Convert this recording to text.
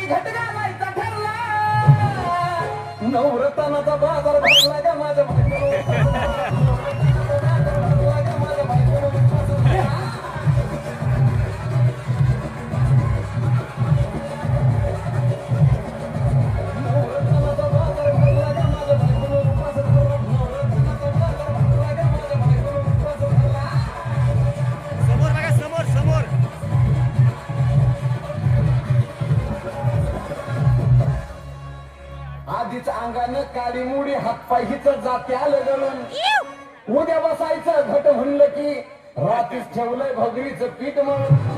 घटगावायचा ठरला नवरत्नाचा बाजार भरला ग माझ्या आधीच अंगानं काळी मुडी हातपाय हिच जाते आलं गळून उद्या बसायचं घट म्हणलं की रात्रीच ठेवलंय भगरीचं पीठ म्हणून